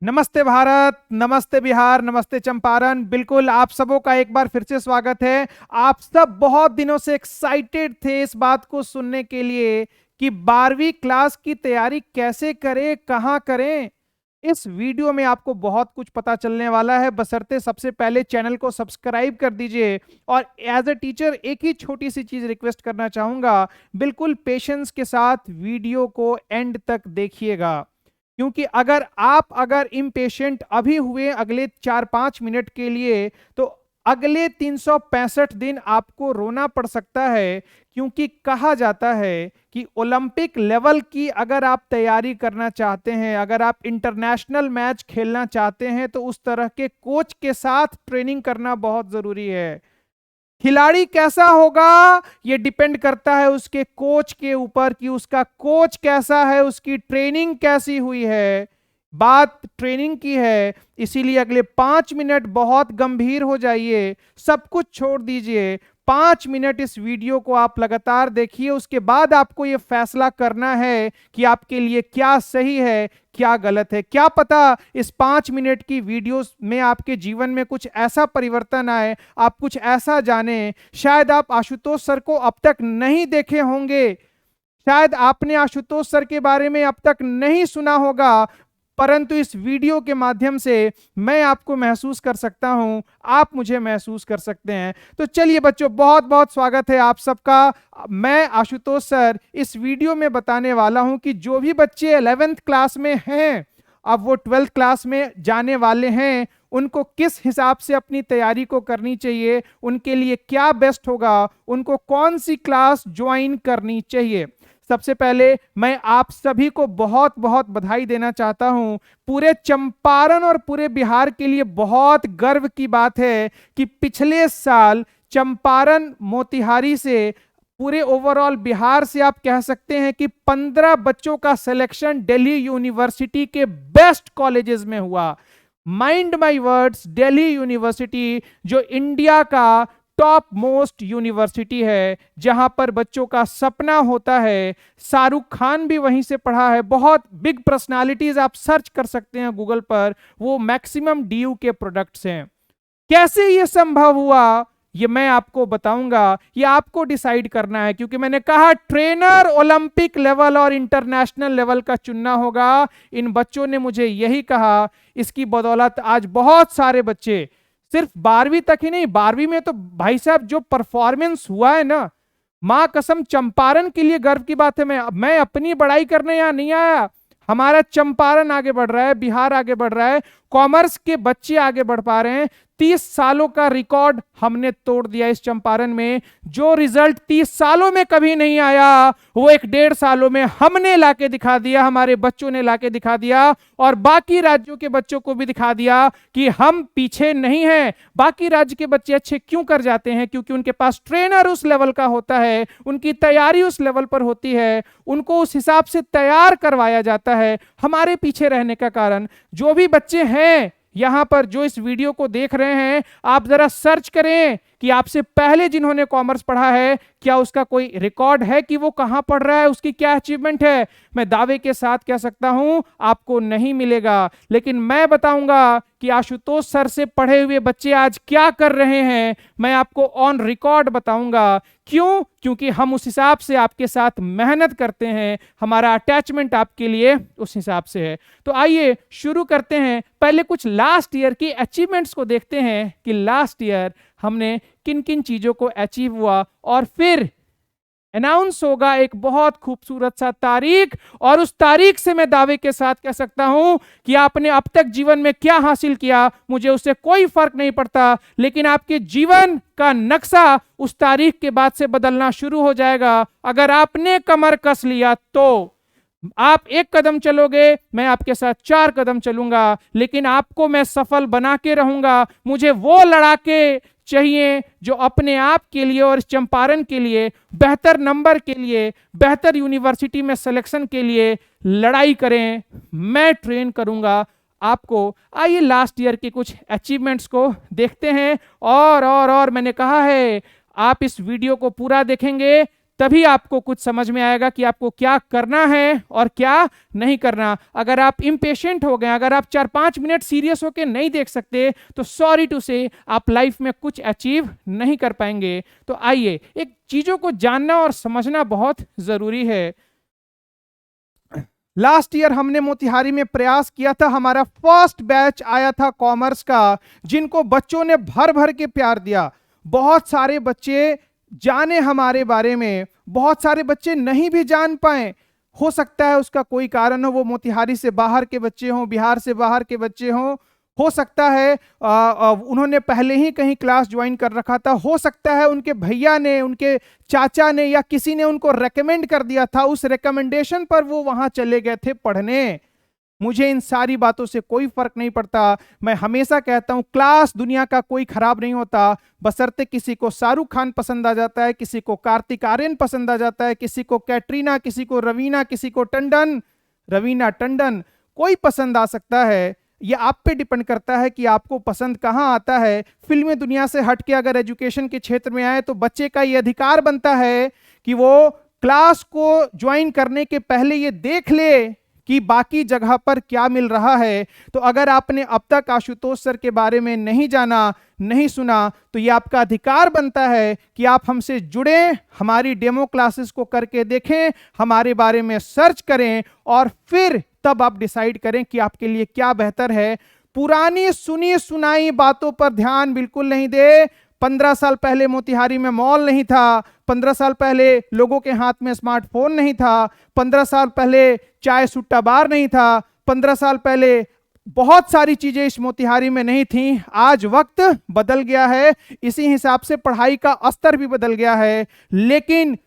नमस्ते भारत, नमस्ते बिहार, नमस्ते चंपारण। बिल्कुल आप सबों का एक बार फिर से स्वागत है। आप सब बहुत दिनों से एक्साइटेड थे इस बात को सुनने के लिए कि 12वीं क्लास की तैयारी कैसे करें, कहां करें। इस वीडियो में आपको बहुत कुछ पता चलने वाला है, बशर्ते सबसे पहले चैनल को सब्सक्राइब कर दीजिए। और एज अ टीचर एक ही छोटी सी चीज रिक्वेस्ट करना चाहूंगा, बिल्कुल पेशेंस के साथ वीडियो को एंड तक देखिएगा, क्योंकि अगर इम्पेशेंट अभी हुए अगले 4-5 मिनट के लिए, तो अगले 365 दिन आपको रोना पड़ सकता है। क्योंकि कहा जाता है कि ओलंपिक लेवल की अगर आप तैयारी करना चाहते हैं, अगर आप इंटरनेशनल मैच खेलना चाहते हैं, तो उस तरह के कोच के साथ ट्रेनिंग करना बहुत जरूरी है। खिलाड़ी कैसा होगा ये डिपेंड करता है उसके कोच के ऊपर कि उसका कोच कैसा है, उसकी ट्रेनिंग कैसी हुई है। बात ट्रेनिंग की है, इसीलिए अगले 5 मिनट बहुत गंभीर हो जाइए, सब कुछ छोड़ दीजिए। 5 मिनट इस वीडियो को आप लगातार देखिए, उसके बाद आपको यह फैसला करना है कि आपके लिए क्या सही है, क्या गलत है। क्या पता इस 5 मिनट की वीडियो में आपके जीवन में कुछ ऐसा परिवर्तन आए, आप कुछ ऐसा जाने। शायद आप आशुतोष सर को अब तक नहीं देखे होंगे, शायद आपने आशुतोष सर के बारे में अब तक नहीं सुना होगा, परंतु इस वीडियो के माध्यम से मैं आपको महसूस कर सकता हूं, आप मुझे महसूस कर सकते हैं। तो चलिए बच्चों, बहुत बहुत स्वागत है आप सबका। मैं आशुतोष सर इस वीडियो में बताने वाला हूं कि जो भी बच्चे 11th क्लास में हैं, अब वो 12th क्लास में जाने वाले हैं, उनको किस हिसाब से अपनी तैयारी को करनी चाहिए, उनके लिए क्या बेस्ट होगा, उनको कौन सी क्लास ज्वाइन करनी चाहिए। सबसे पहले मैं आप सभी को बहुत बहुत बधाई देना चाहता हूं। पूरे चंपारण और पूरे बिहार के लिए बहुत गर्व की बात है कि पिछले साल चंपारण मोतिहारी से पूरे ओवरऑल बिहार से आप कह सकते हैं कि 15 बच्चों का सिलेक्शन दिल्ली यूनिवर्सिटी के बेस्ट कॉलेजेस में हुआ। Mind my words, Delhi university जो इंडिया का टॉप मोस्ट यूनिवर्सिटी है, जहां पर बच्चों का सपना होता है। शाहरुख खान भी वहीं से पढ़ा है, बहुत बिग पर्सनालिटीज आप सर्च कर सकते हैं गूगल पर, वो मैक्सिमम डीयू के प्रोडक्ट्स हैं। कैसे ये संभव हुआ ये मैं आपको बताऊंगा, ये आपको डिसाइड करना है, क्योंकि मैंने कहा ट्रेनर ओलंपिक लेवल और इंटरनेशनल लेवल का चुनना होगा। इन बच्चों ने मुझे यही कहा, इसकी बदौलत आज बहुत सारे बच्चे सिर्फ 12वीं तक ही नहीं, 12वीं में तो भाई साहब जो परफॉर्मेंस हुआ है ना, मां कसम चंपारण के लिए गर्व की बात है। मैं अपनी बड़ाई करने यहां नहीं आया, हमारा चंपारण आगे बढ़ रहा है, बिहार आगे बढ़ रहा है, कॉमर्स के बच्चे आगे बढ़ पा रहे हैं। 30 सालों का रिकॉर्ड हमने तोड़ दिया इस चंपारण में। जो रिजल्ट 30 सालों में कभी नहीं आया, वो 1-1.5 सालों में हमने लाके दिखा दिया, हमारे बच्चों ने लाके दिखा दिया, और बाकी राज्यों के बच्चों को भी दिखा दिया कि हम पीछे नहीं हैं। बाकी राज्य के बच्चे अच्छे क्यों कर जाते हैं? क्योंकि उनके पास ट्रेनर उस लेवल का होता है, उनकी तैयारी उस लेवल पर होती है, उनको उस हिसाब से तैयार करवाया जाता है। हमारे पीछे रहने का कारण, जो भी बच्चे हैं यहां पर जो इस वीडियो को देख रहे हैं, आप जरा सर्च करें कि आपसे पहले जिन्होंने कॉमर्स पढ़ा है, क्या उसका कोई रिकॉर्ड है कि वो कहां पढ़ रहा है, उसकी क्या अचीवमेंट है। मैं दावे के साथ कह सकता हूं आपको नहीं मिलेगा, लेकिन मैं बताऊंगा कि आशुतोष सर से पढ़े हुए बच्चे आज क्या कर रहे हैं। मैं आपको ऑन रिकॉर्ड बताऊंगा। क्यों? क्योंकि हम उस हिसाब से आपके साथ मेहनत करते हैं, हमारा अटैचमेंट आपके लिए उस हिसाब से है। तो आइए शुरू करते हैं। पहले कुछ लास्ट ईयर की अचीवमेंट्स को देखते हैं कि लास्ट ईयर हमने किन किन चीजों को अचीव हुआ, और फिर अनाउंस होगा एक बहुत खूबसूरत सा तारीख, और उस तारीख से मैं दावे के साथ कह सकता हूं कि आपने अब तक जीवन में क्या हासिल किया मुझे उससे कोई फर्क नहीं पड़ता, लेकिन आपके जीवन का नक्शा उस तारीख के बाद से बदलना शुरू हो जाएगा। अगर आपने कमर कस लिया तो आप 1 कदम चलोगे, मैं आपके साथ 4 कदम चलूंगा, लेकिन आपको मैं सफल बना के रहूंगा। मुझे वो लड़ाके चाहिए जो अपने आप के लिए और इस चंपारण के लिए, बेहतर नंबर के लिए, बेहतर यूनिवर्सिटी में सिलेक्शन के लिए लड़ाई करें। मैं ट्रेन करूंगा आपको। आइए लास्ट ईयर के कुछ अचीवमेंट्स को देखते हैं। और मैंने कहा है आप इस वीडियो को पूरा देखेंगे तभी आपको कुछ समझ में आएगा कि आपको क्या करना है और क्या नहीं करना। अगर आप इम्पेशेंट हो गए, अगर आप 4-5 मिनट सीरियस होकर नहीं देख सकते, तो सॉरी टू से आप लाइफ में कुछ अचीव नहीं कर पाएंगे। तो आइए, एक चीजों को जानना और समझना बहुत जरूरी है। लास्ट ईयर हमने मोतिहारी में प्रयास किया था, हमारा फर्स्ट बैच आया था कॉमर्स का, जिनको बच्चों ने भर भर के प्यार दिया। बहुत सारे बच्चे जाने हमारे बारे में, बहुत सारे बच्चे नहीं भी जान पाए। हो सकता है उसका कोई कारण हो, वो मोतिहारी से बाहर के बच्चे हों, बिहार से बाहर के बच्चे हों, हो सकता है उन्होंने पहले ही कहीं क्लास ज्वाइन कर रखा था, हो सकता है उनके भैया ने, उनके चाचा ने या किसी ने उनको रेकमेंड कर दिया था, उस रेकमेंडेशन पर वो वहां चले गए थे पढ़ने। मुझे इन सारी बातों से कोई फर्क नहीं पड़ता। मैं हमेशा कहता हूं क्लास दुनिया का कोई खराब नहीं होता, बशर्ते किसी को शाहरुख खान पसंद आ जाता है, किसी को कार्तिक आर्यन पसंद आ जाता है, किसी को कैटरीना, किसी को रवीना, किसी को रवीना टंडन, कोई पसंद आ सकता है। ये आप पे डिपेंड करता है कि आपको पसंद कहां आता है। फिल्मी दुनिया से हटके अगर एजुकेशन के क्षेत्र में आए तो बच्चे का ये अधिकार बनता है कि वो क्लास को ज्वाइन करने के पहले ये देख ले कि बाकी जगह पर क्या मिल रहा है। तो अगर आपने अब तक आशुतोष सर के बारे में नहीं जाना, नहीं सुना, तो ये आपका अधिकार बनता है कि आप हमसे जुड़े, हमारी डेमो क्लासेस को करके देखें, हमारे बारे में सर्च करें और फिर तब आप डिसाइड करें कि आपके लिए क्या बेहतर है। पुरानी सुनी सुनाई बातों पर ध्यान बिल्कुल नहीं दे। 15 साल पहले मोतिहारी में मॉल नहीं था, 15 साल पहले लोगों के हाथ में स्मार्टफोन नहीं था, 15 साल पहले चाय सुट्टा बार नहीं था, 15 साल पहले बहुत सारी चीजें इस मोतिहारी में नहीं थी। आज वक्त बदल गया है, इसी हिसाब से पढ़ाई का स्तर भी बदल गया है, लेकिन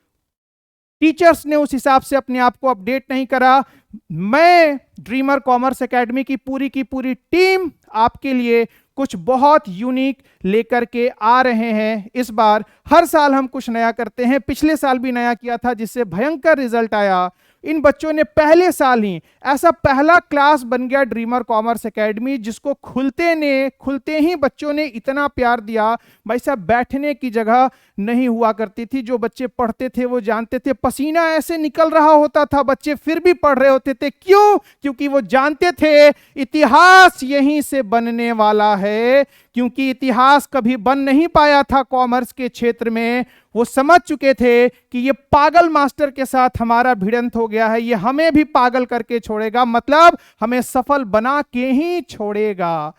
टीचर्स ने उस हिसाब से अपने आप को अपडेट नहीं करा। मैं ड्रीमर कॉमर्स एकेडमी की पूरी टीम आपके लिए कुछ बहुत यूनिक लेकर के आ रहे हैं। इस बार हर साल हम कुछ नया करते हैं, पिछले साल भी नया किया था जिससे भयंकर रिजल्ट आया। इन बच्चों ने पहले साल ही ऐसा पहला क्लास बन गया ड्रीमर कॉमर्स एकेडमी, जिसको खुलते ही बच्चों ने इतना प्यार दिया। भाई साहब, बैठने की जगह नहीं हुआ करती थी, जो बच्चे पढ़ते थे वो जानते थे, पसीना ऐसे निकल रहा होता था, बच्चे फिर भी पढ़ रहे होते थे। क्यों? क्योंकि वो जानते थे इतिहास यहीं से बनने वाला है, क्योंकि इतिहास कभी बन नहीं पाया था कॉमर्स के क्षेत्र में। वो समझ चुके थे कि ये पागल मास्टर के साथ हमारा भिड़ंत हो गया है, ये हमें भी पागल करके छोड़ेगा, मतलब हमें सफल बना के ही छोड़ेगा।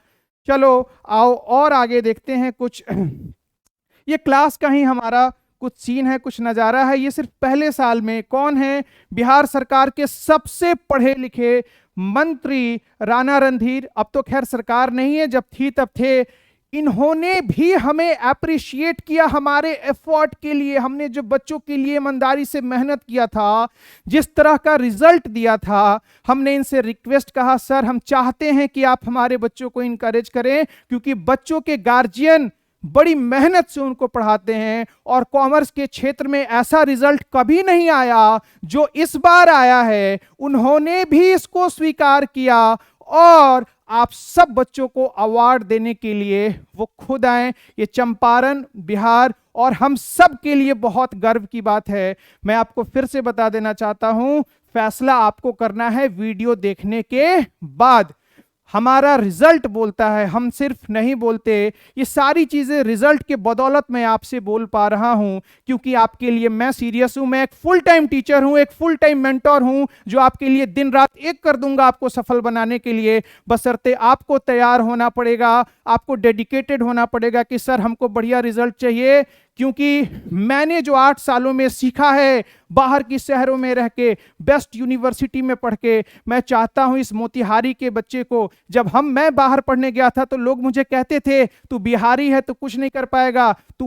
चलो आओ और आगे देखते हैं कुछ। ये क्लास का ही हमारा कुछ सीन है, कुछ नजारा है। ये सिर्फ पहले साल में कौन है? बिहार सरकार के सबसे पढ़े लिखे मंत्री राणा रणधीर। अब तो खैर सरकार नहीं है, जब थी तब थे। इन्होंने भी हमें अप्रिशिएट किया हमारे एफर्ट के लिए। हमने जो बच्चों के लिए ईमानदारी से मेहनत किया था, जिस तरह का रिजल्ट दिया था, हमने इनसे रिक्वेस्ट कहा, सर हम चाहते हैं कि आप हमारे बच्चों को इनकरेज करें, क्योंकि बच्चों के गार्जियन बड़ी मेहनत से उनको पढ़ाते हैं और कॉमर्स के क्षेत्र में ऐसा रिजल्ट कभी नहीं आया जो इस बार आया है। उन्होंने भी इसको स्वीकार किया और आप सब बच्चों को अवार्ड देने के लिए वो खुद आए। ये चंपारण, बिहार और हम सब के लिए बहुत गर्व की बात है। मैं आपको फिर से बता देना चाहता हूं, फैसला आपको करना है वीडियो देखने के बाद। हमारा रिजल्ट बोलता है, हम सिर्फ नहीं बोलते। ये सारी चीजें रिजल्ट के बदौलत मैं आपसे बोल पा रहा हूं, क्योंकि आपके लिए मैं सीरियस हूं। मैं एक फुल टाइम टीचर हूं, एक फुल टाइम मेंटोर हूं, जो आपके लिए दिन रात एक कर दूंगा आपको सफल बनाने के लिए। बशर्ते आपको तैयार होना पड़ेगा, आपको डेडिकेटेड होना पड़ेगा कि सर हमको बढ़िया रिजल्ट चाहिए। क्योंकि मैंने जो 8 सालों में सीखा है, बाहर की शहरों में रह के, बेस्ट यूनिवर्सिटी में पढ़ के, मैं चाहता हूं इस मोतिहारी के बच्चे को, जब मैं बाहर पढ़ने गया था तो लोग मुझे कहते थे तू बिहारी है तो कुछ नहीं कर पाएगा, तू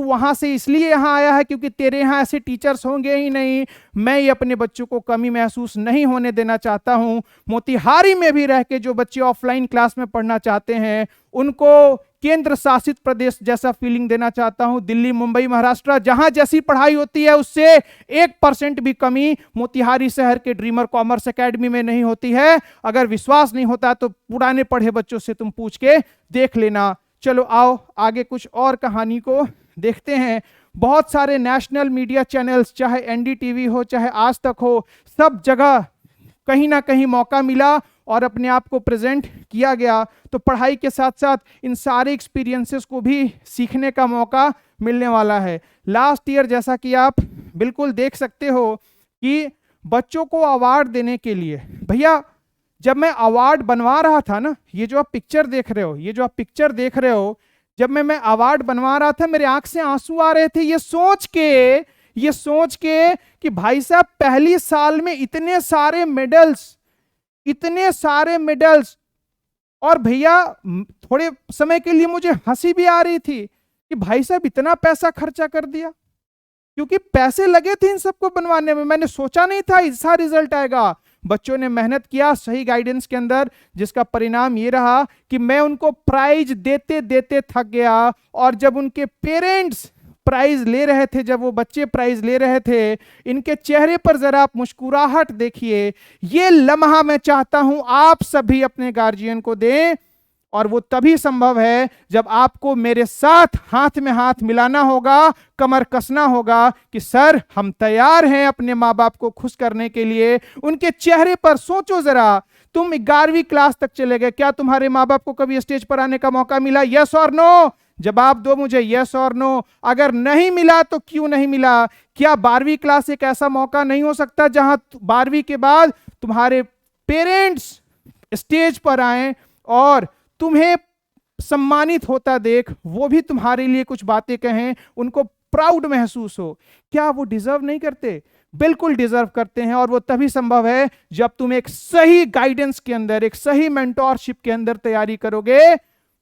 वहां से इसलिए यहाँ आया है क्योंकि तेरे यहाँ ऐसे टीचर्स होंगे ही नहीं। मैं ये अपने बच्चों को कमी महसूस नहीं होने देना चाहता हूं। मोतिहारी में भी रह के जो बच्चे ऑफलाइन क्लास में पढ़ना चाहते हैं, उनको केंद्र शासित प्रदेश जैसा फीलिंग देना चाहता हूं। दिल्ली, मुंबई, महाराष्ट्र, जहां जैसी पढ़ाई होती है उससे 1% भी कमी मोतिहारी शहर के ड्रीमर कॉमर्स एकेडमी में नहीं होती है। अगर विश्वास नहीं होता तो पुराने पढ़े बच्चों से तुम पूछ के देख लेना। चलो आओ आगे कुछ और कहानी को देखते हैं। बहुत सारे नेशनल मीडिया चैनल्स, चाहे एनडीटीवी हो, चाहे आज तक हो, सब जगह कहीं ना कहीं मौका मिला और अपने आप को प्रेजेंट किया गया। तो पढ़ाई के साथ साथ इन सारे एक्सपीरियंसेस को भी सीखने का मौका मिलने वाला है। लास्ट ईयर जैसा कि आप बिल्कुल देख सकते हो कि बच्चों को अवार्ड देने के लिए, भैया जब मैं अवार्ड बनवा रहा था ना, ये जो आप पिक्चर देख रहे हो, ये जो आप पिक्चर देख रहे हो, जब मैं अवार्ड बनवा रहा था मेरे आंख से आंसू आ रहे थे ये सोच के कि भाई साहब पहली साल में इतने सारे मेडल्स। और भैया थोड़े समय के लिए मुझे हंसी भी आ रही थी कि भाई साहब इतना पैसा खर्चा कर दिया, क्योंकि पैसे लगे थे इन सबको बनवाने में। मैंने सोचा नहीं था ऐसा रिजल्ट आएगा। बच्चों ने मेहनत किया सही गाइडेंस के अंदर, जिसका परिणाम ये रहा कि मैं उनको प्राइज देते देते थक गया। और जब उनके पेरेंट्स प्राइज ले रहे थे, जब वो बच्चे प्राइज ले रहे थे, इनके चेहरे पर जरा आप मुस्कुराहट देखिए। ये लम्हा मैं चाहता हूं आप सभी अपने गार्जियन को दें, और वो तभी संभव है जब आपको मेरे साथ हाथ में हाथ मिलाना होगा, कमर कसना होगा कि सर हम तैयार हैं अपने माँ बाप को खुश करने के लिए। उनके चेहरे पर सोचो जरा, तुम 11वीं क्लास तक चले गए, क्या तुम्हारे माँ बाप को कभी स्टेज पर आने का मौका मिला? यस और नो? जवाब दो मुझे, यस और नो। अगर नहीं मिला तो क्यों नहीं मिला? क्या 12वीं क्लास एक ऐसा मौका नहीं हो सकता जहां 12वीं के बाद तुम्हारे पेरेंट्स स्टेज पर आए और तुम्हें सम्मानित होता देख वो भी तुम्हारे लिए कुछ बातें कहें, उनको प्राउड महसूस हो? क्या वो डिजर्व नहीं करते? बिल्कुल डिजर्व करते हैं। और वो तभी संभव है जब तुम एक सही गाइडेंस के अंदर, एक सही मेंटोरशिप के अंदर तैयारी करोगे।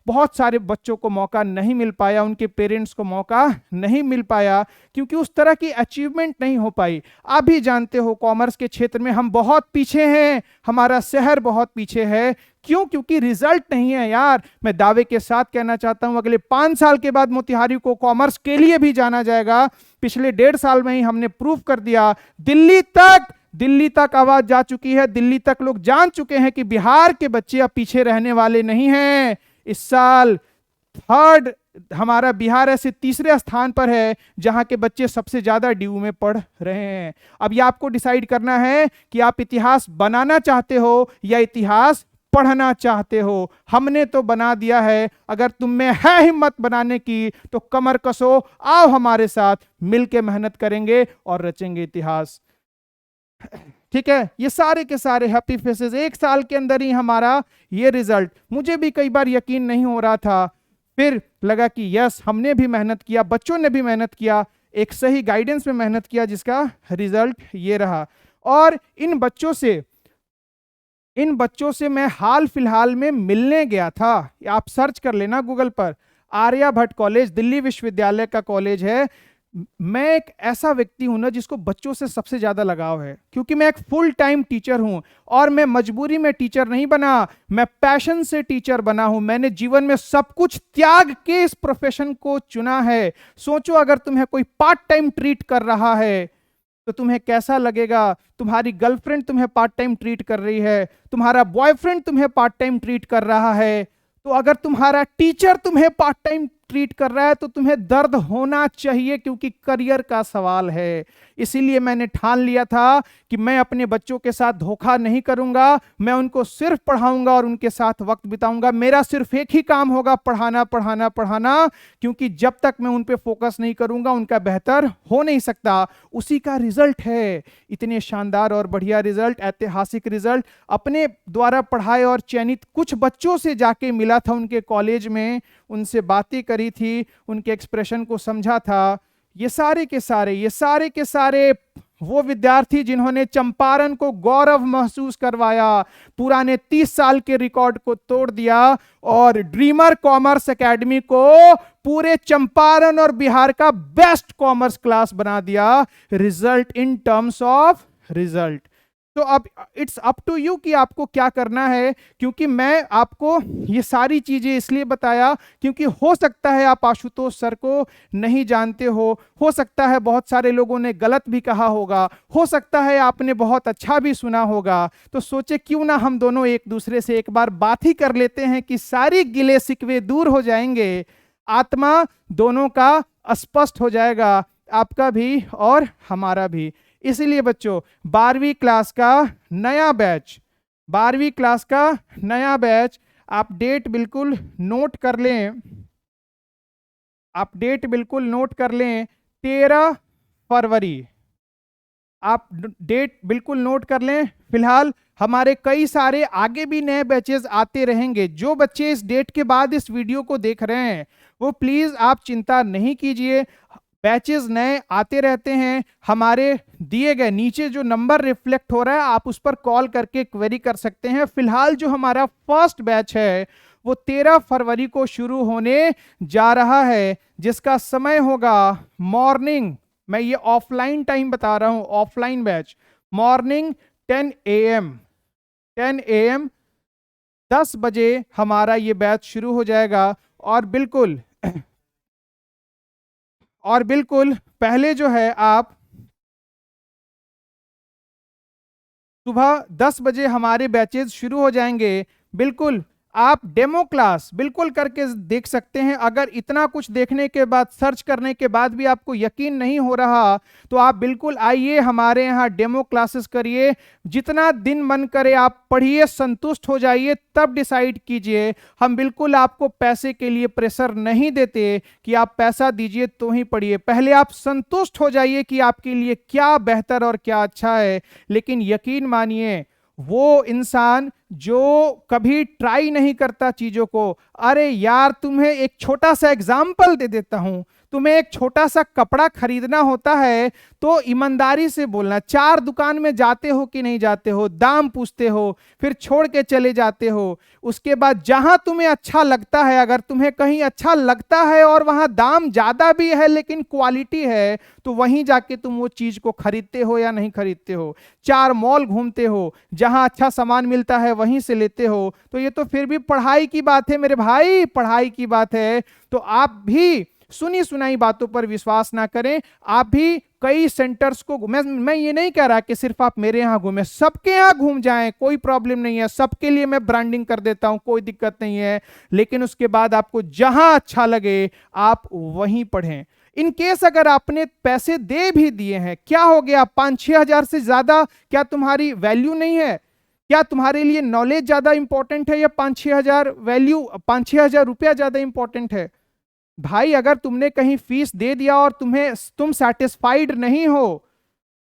बहुत सारे बच्चों को मौका नहीं मिल पाया, उनके पेरेंट्स को मौका नहीं मिल पाया, क्योंकि उस तरह की अचीवमेंट नहीं हो पाई। आप भी जानते हो कॉमर्स के क्षेत्र में हम बहुत पीछे हैं, हमारा शहर बहुत पीछे है। क्यों? क्योंकि रिजल्ट नहीं है यार। मैं दावे के साथ कहना चाहता हूं अगले 5 साल के बाद मोतिहारी को कॉमर्स के लिए भी जाना जाएगा। पिछले 1.5 साल में ही हमने प्रूव कर दिया। दिल्ली तक आवाज जा चुकी है, दिल्ली तक लोग जान चुके हैं कि बिहार के बच्चे अब पीछे रहने वाले नहीं हैं। इस साल हमारा बिहार ऐसे 3रे स्थान पर है जहां के बच्चे सबसे ज्यादा ड्यू में पढ़ रहे हैं। अब ये आपको डिसाइड करना है कि आप इतिहास बनाना चाहते हो या इतिहास पढ़ना चाहते हो। हमने तो बना दिया है। अगर तुम में है हिम्मत बनाने की तो कमर कसो, आओ हमारे साथ मिलके मेहनत करेंगे और रचेंगे इतिहास। ठीक है, ये सारे के सारे हैप्पी फेसेस 1 साल के अंदर ही हमारा ये रिजल्ट। मुझे भी कई बार यकीन नहीं हो रहा था, फिर लगा कि यस हमने भी मेहनत किया, बच्चों ने भी मेहनत किया, एक सही गाइडेंस में मेहनत किया, जिसका रिजल्ट ये रहा। और इन बच्चों से मैं हाल फिलहाल में मिलने गया था। आप सर्च कर लेना गूगल पर, आर्यभट्ट कॉलेज दिल्ली विश्वविद्यालय का कॉलेज है। मैं एक ऐसा व्यक्ति हूं ना जिसको बच्चों से सबसे ज्यादा लगाव है, क्योंकि मैं एक फुल टाइम टीचर हूं। और मैं मजबूरी में टीचर नहीं बना, मैं पैशन से टीचर बना हूं। मैंने जीवन में सब कुछ त्याग के इस प्रोफेशन को चुना है। सोचो अगर तुम्हें कोई पार्ट टाइम ट्रीट कर रहा है तो तुम्हें कैसा लगेगा? तुम्हारी गर्लफ्रेंड तुम्हें पार्ट टाइम ट्रीट कर रही है, तुम्हारा बॉयफ्रेंड तुम्हें पार्ट टाइम ट्रीट कर रहा है, तो अगर तुम्हारा टीचर तुम्हें पार्ट टाइम ट्रीट कर रहा है तो तुम्हें दर्द होना चाहिए, क्योंकि करियर का सवाल है। इसीलिए मैंने ठान लिया था कि मैं अपने बच्चों के साथ धोखा नहीं करूंगा। मैं उनको सिर्फ पढ़ाऊंगा और उनके साथ वक्त बिताऊंगा। मेरा सिर्फ एक ही काम होगा, पढ़ाना पढ़ाना पढ़ाना, क्योंकि जब तक मैं उन पे फोकस नहीं करूंगा उनका बेहतर हो नहीं सकता। उसी का रिजल्ट है इतने शानदार और बढ़िया रिजल्ट, ऐतिहासिक रिजल्ट। अपने द्वारा पढ़ाए और चयनित कुछ बच्चों से जाके मिला था उनके कॉलेज में, उनसे बातें करी थी, उनके एक्सप्रेशन को समझा था। ये सारे के सारे वो विद्यार्थी जिन्होंने चंपारण को गौरव महसूस करवाया, पुराने 30 साल के रिकॉर्ड को तोड़ दिया और ड्रीमर कॉमर्स एकेडमी को पूरे चंपारण और बिहार का बेस्ट कॉमर्स क्लास बना दिया। Result in terms of result. तो अब इट्स अप टू यू कि आपको क्या करना है, क्योंकि मैं आपको ये सारी चीजें इसलिए बताया क्योंकि हो सकता है आप आशुतोष सर को नहीं जानते हो सकता है बहुत सारे लोगों ने गलत भी कहा होगा, हो सकता है आपने बहुत अच्छा भी सुना होगा। तो सोचे क्यों ना हम दोनों एक दूसरे से एक बार बात ही कर लेते हैं कि सारी गिले शिकवे दूर हो जाएंगे, आत्मा दोनों का स्पष्ट हो जाएगा आपका भी और हमारा भी। इसीलिए बच्चों 12वीं क्लास का नया बैच, 12वीं क्लास का नया बैच, आप डेट बिल्कुल नोट कर लें, आप डेट बिल्कुल नोट कर लें, 13 फरवरी। आप डेट बिल्कुल नोट कर लें। फिलहाल हमारे कई सारे आगे भी नए बैचेस आते रहेंगे। जो बच्चे इस डेट के बाद इस वीडियो को देख रहे हैं वो प्लीज आप चिंता नहीं कीजिए, बैचेस नए आते रहते हैं। हमारे दिए गए नीचे जो नंबर रिफ्लेक्ट हो रहा है आप उस पर कॉल करके क्वेरी कर सकते हैं। फिलहाल जो हमारा फर्स्ट बैच है वो 13 फरवरी को शुरू होने जा रहा है, जिसका समय होगा मॉर्निंग, मैं ये ऑफलाइन टाइम बता रहा हूं, offline batch morning 10 AM, 10 AM 10 बजे हमारा ये बैच शुरू हो जाएगा। और बिल्कुल पहले जो है आप सुबह 10 बजे हमारे बैचेज शुरू हो जाएंगे। बिल्कुल आप डेमो क्लास बिल्कुल करके देख सकते हैं। अगर इतना कुछ देखने के बाद, सर्च करने के बाद भी आपको यकीन नहीं हो रहा तो आप बिल्कुल आइए हमारे यहाँ डेमो क्लासेस करिए। जितना दिन मन करे आप पढ़िए, संतुष्ट हो जाइए, तब डिसाइड कीजिए। हम बिल्कुल आपको पैसे के लिए प्रेशर नहीं देते कि आप पैसा दीजिए तो ही पढ़िए। पहले आप संतुष्ट हो जाइए कि आपके लिए क्या बेहतर और क्या अच्छा है। लेकिन यकीन मानिए वो इंसान जो कभी ट्राई नहीं करता चीजों को, अरे यार तुम्हें एक छोटा सा एग्जाम्पल दे देता हूं, तुम्हें एक छोटा सा कपड़ा खरीदना होता है तो ईमानदारी से बोलना, 4 दुकान में जाते हो कि नहीं जाते हो, दाम पूछते हो, फिर छोड़ के चले जाते हो। उसके बाद जहां तुम्हें अच्छा लगता है, अगर तुम्हें कहीं अच्छा लगता है और वहां दाम ज्यादा भी है लेकिन क्वालिटी है, तो वहीं जाके तुम वो चीज को खरीदते हो या नहीं खरीदते हो। 4 मॉल घूमते हो, जहां अच्छा सामान मिलता है वहीं से लेते हो। तो ये तो फिर भी पढ़ाई की बात है मेरे भाई, पढ़ाई की बात है। तो आप भी सुनी सुनाई बातों पर विश्वास ना करें। आप भी कई सेंटर्स को, मैं ये नहीं कह रहा कि सिर्फ आप मेरे यहां घूमें, सबके यहां घूम जाएं, कोई प्रॉब्लम नहीं है। सबके लिए मैं ब्रांडिंग कर देता हूं, कोई दिक्कत नहीं है। लेकिन उसके बाद आपको जहां अच्छा लगे आप वहीं पढ़ें। इन केस अगर आपने पैसे दे भी दिए हैं, क्या हो गया, 5-6 हजार से ज्यादा क्या तुम्हारी वैल्यू नहीं है? क्या तुम्हारे लिए नॉलेज ज्यादा इंपॉर्टेंट है या 5-6 हजार वैल्यू, 5-6 हजार रुपया ज्यादा इंपॉर्टेंट है? भाई अगर तुमने कहीं फीस दे दिया और तुम सेटिस्फाइड नहीं हो,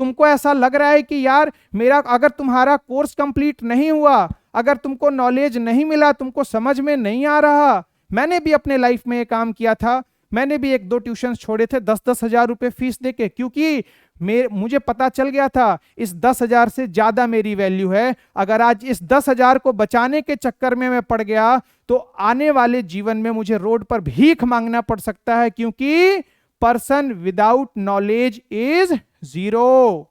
तुमको ऐसा लग रहा है कि यार मेरा, अगर तुम्हारा कोर्स कंप्लीट नहीं हुआ, अगर तुमको नॉलेज नहीं मिला, तुमको समझ में नहीं आ रहा, मैंने भी अपने लाइफ में ये काम किया था। मैंने भी 1-2 ट्यूशन छोड़े थे 10-10 हजार रुपए फीस देके, क्योंकि मुझे पता चल गया था इस 10 हजार से ज्यादा मेरी वैल्यू है। अगर आज इस 10 हजार को बचाने के चक्कर में मैं पड़ गया तो आने वाले जीवन में मुझे रोड पर भीख मांगना पड़ सकता है, क्योंकि person without knowledge is zero.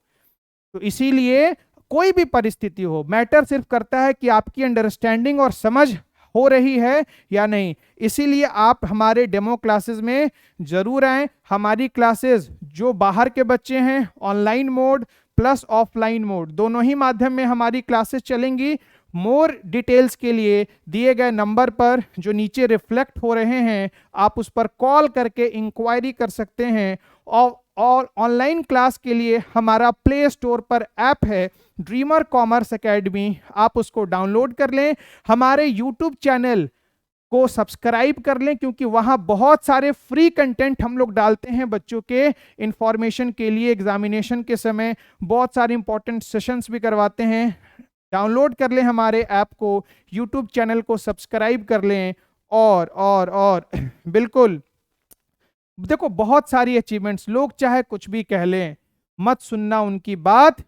तो इसीलिए कोई भी परिस्थिति हो, मैटर सिर्फ करता है कि आपकी अंडरस्टैंडिंग और समझ हो रही है या नहीं। इसीलिए आप हमारे डेमो क्लासेस में जरूर आएं। हमारी क्लासेस जो बाहर के बच्चे हैं, online mode plus offline mode दोनों ही माध्यम में हमारी क्लासेस चलेंगी। मोर डिटेल्स के लिए दिए गए नंबर पर जो नीचे रिफ्लेक्ट हो रहे हैं आप उस पर कॉल करके इंक्वायरी कर सकते हैं। और ऑनलाइन क्लास के लिए हमारा प्ले स्टोर पर ऐप है ड्रीमर कॉमर्स एकेडमी, आप उसको डाउनलोड कर लें। हमारे यूट्यूब चैनल को सब्सक्राइब कर लें, क्योंकि वहां बहुत सारे फ्री कंटेंट हम लोग डालते हैं बच्चों के इंफॉर्मेशन के लिए। एग्जामिनेशन के समय बहुत सारे इंपॉर्टेंट सेशंस भी करवाते हैं। डाउनलोड कर लें हमारे ऐप को, यूट्यूब चैनल को सब्सक्राइब कर लें। और बिल्कुल देखो बहुत सारी अचीवमेंट्स, लोग चाहे कुछ भी कह लें, मत सुनना उनकी बात।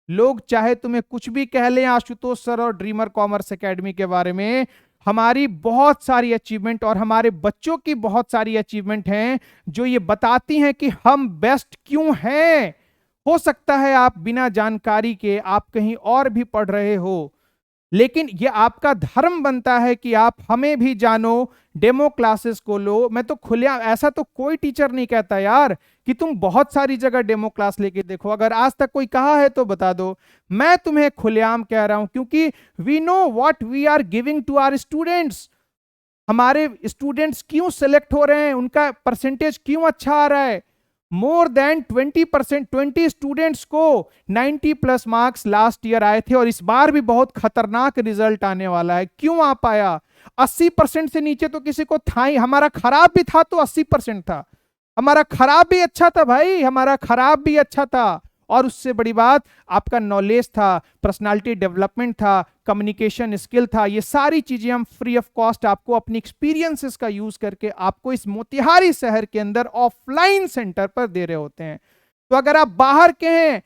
लोग चाहे तुम्हें कुछ भी कह लें आशुतोष सर और ड्रीमर कॉमर्स एकेडमी के बारे में, हमारी बहुत सारी अचीवमेंट और हमारे बच्चों की बहुत सारी अचीवमेंट हैं जो ये बताती हैं कि हम बेस्ट क्यों हैं। हो सकता है आप बिना जानकारी के आप कहीं और भी पढ़ रहे हो, लेकिन ये आपका धर्म बनता है कि आप हमें भी जानो, डेमो क्लासेस को लो। मैं तो खुलेआम, ऐसा तो कोई टीचर नहीं कहता यार कि तुम बहुत सारी जगह डेमो क्लास लेके देखो। अगर आज तक कोई कहा है तो बता दो। मैं तुम्हें खुलेआम कह रहा हूं, क्योंकि we know what we are giving to our students. हमारे स्टूडेंट्स क्यों सेलेक्ट हो रहे हैं, उनका परसेंटेज क्यों अच्छा आ रहा है। मोर देन 20%, 20 स्टूडेंट्स को 90+ मार्क्स लास्ट ईयर आए थे और इस बार भी बहुत खतरनाक रिजल्ट आने वाला है। क्यों आ पाया? 80% से नीचे तो किसी को था ही। हमारा खराब भी था तो 80% था, हमारा खराब भी अच्छा था भाई, हमारा खराब भी अच्छा था। और उससे बड़ी बात, आपका नॉलेज था, पर्सनालिटी डेवलपमेंट था, कम्युनिकेशन स्किल था। ये सारी चीजें हम फ्री ऑफ कॉस्ट आपको अपनी एक्सपीरियंसेस का यूज करके आपको इस मोतिहारी शहर के अंदर ऑफलाइन सेंटर पर दे रहे होते हैं। तो अगर आप बाहर के हैं,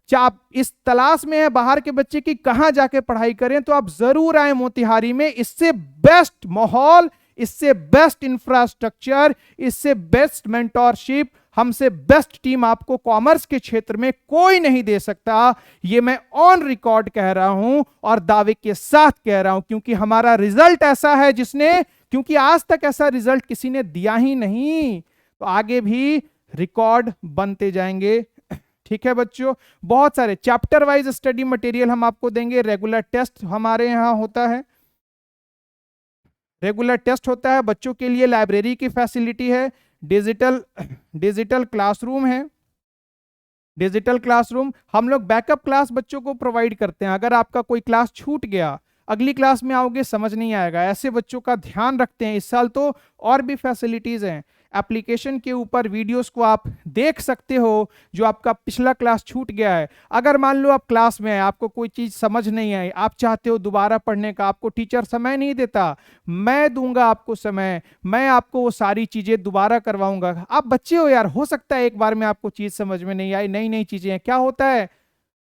आप इस तलाश में है बाहर के बच्चे की कहां जाके पढ़ाई करें, तो आप जरूर आए मोतिहारी में। इससे बेस्ट माहौल, इससे बेस्ट इंफ्रास्ट्रक्चर, इससे बेस्ट मेंटोरशिप, हमसे बेस्ट टीम आपको कॉमर्स के क्षेत्र में कोई नहीं दे सकता। ये मैं ऑन रिकॉर्ड कह रहा हूं और दावे के साथ कह रहा हूं, क्योंकि हमारा रिजल्ट ऐसा है क्योंकि आज तक ऐसा रिजल्ट किसी ने दिया ही नहीं, तो आगे भी रिकॉर्ड बनते जाएंगे। ठीक है बच्चों, बहुत सारे चैप्टर वाइज स्टडी मटेरियल हम आपको देंगे। रेगुलर टेस्ट हमारे यहां होता है, रेगुलर टेस्ट होता है बच्चों के लिए। लाइब्रेरी की फैसिलिटी है, डिजिटल क्लासरूम है, डिजिटल क्लासरूम। हम लोग बैकअप क्लास बच्चों को प्रोवाइड करते हैं। अगर आपका कोई क्लास छूट गया, अगली क्लास में आओगे समझ नहीं आएगा, ऐसे बच्चों का ध्यान रखते हैं। इस साल तो और भी फैसिलिटीज हैं। एप्लीकेशन के ऊपर वीडियोस को आप देख सकते हो जो आपका पिछला क्लास छूट गया है। अगर मान लो आप क्लास में है, आपको कोई चीज समझ नहीं आई, आप चाहते हो दोबारा पढ़ने का, आपको टीचर समय नहीं देता, मैं दूंगा आपको समय, मैं आपको वो सारी चीजें दोबारा करवाऊंगा। आप बच्चे हो यार, हो सकता है एक बार में आपको चीज समझ में नहीं आई, नई नई चीजें हैं। क्या होता है,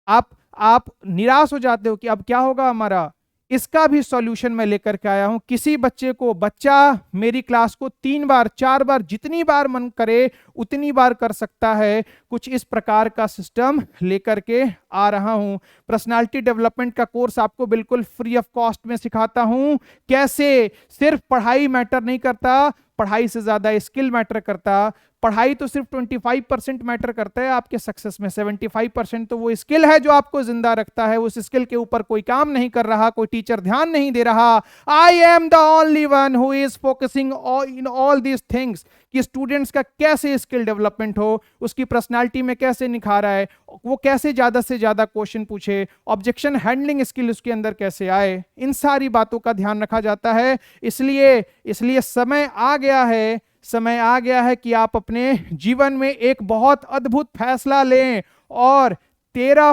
आप निराश हो जाते हो कि अब क्या होगा हमारा। इसका भी सॉल्यूशन मैं लेकर के आया हूं। किसी बच्चा मेरी क्लास को 3 बार 4 बार जितनी बार मन करे उतनी बार कर सकता है। कुछ इस प्रकार का सिस्टम लेकर के आ रहा हूं। पर्सनालिटी डेवलपमेंट का कोर्स आपको बिल्कुल फ्री ऑफ कॉस्ट में सिखाता हूं। कैसे सिर्फ पढ़ाई मैटर नहीं करता, पढ़ाई से ज्यादा स्किल मैटर करता। पढ़ाई तो सिर्फ 25% मैटर करता है आपके सक्सेस में, 75% तो वो स्किल है जो आपको जिंदा रखता है। उस स्किल के ऊपर कोई काम नहीं कर रहा, कोई टीचर ध्यान नहीं दे रहा। I am the only one who is focusing in all these things कि स्टूडेंट्स का कैसे स्किल डेवलपमेंट हो, उसकी पर्सनालिटी में कैसे निखार आए, वो कैसे ज्यादा से ज्यादा क्वेश्चन पूछे, ऑब्जेक्शन हैंडलिंग स्किल उसके अंदर कैसे आए, इन सारी बातों का ध्यान रखा जाता है। इसलिए समय आ गया है कि आप अपने जीवन में एक बहुत अद्भुत फैसला लें और 13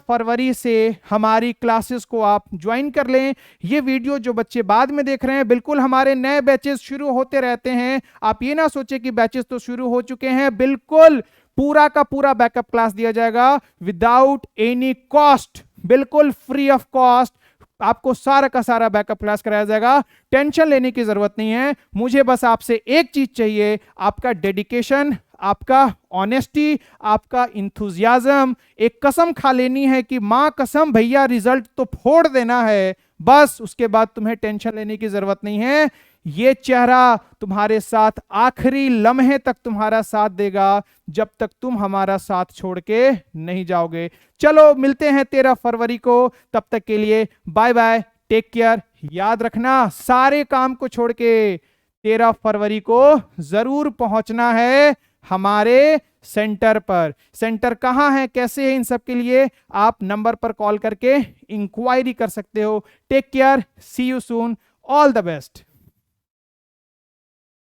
फरवरी से हमारी क्लासेस को आप ज्वाइन कर लें। ये वीडियो जो बच्चे बाद में देख रहे हैं, बिल्कुल हमारे नए बैचेस शुरू होते रहते हैं। आप ये ना सोचे कि बैचेस तो शुरू हो चुके हैं, बिल्कुल पूरा का पूरा बैकअप क्लास दिया जाएगा विदाउट एनी कॉस्ट, बिल्कुल फ्री ऑफ कॉस्ट। आपको सारा का सारा बैकअप क्लास कराया जाएगा, टेंशन लेने की जरूरत नहीं है। मुझे बस आपसे एक चीज चाहिए, आपका डेडिकेशन, आपका ऑनेस्टी, आपका इंथुजियाज्म। एक कसम खा लेनी है कि मां कसम भैया रिजल्ट तो फोड़ देना है, बस उसके बाद तुम्हें टेंशन लेने की जरूरत नहीं है। ये चेहरा तुम्हारे साथ आखिरी लम्हे तक तुम्हारा साथ देगा, जब तक तुम हमारा साथ छोड़ के नहीं जाओगे। चलो मिलते हैं 13 फरवरी को, तब तक के लिए बाय बाय, टेक केयर। याद रखना सारे काम को छोड़ के 13 फरवरी को जरूर पहुंचना है हमारे सेंटर पर। सेंटर कहां है, कैसे है, इन सब के लिए आप नंबर पर कॉल करके इंक्वायरी कर सकते हो। Take care, see you soon, all the best.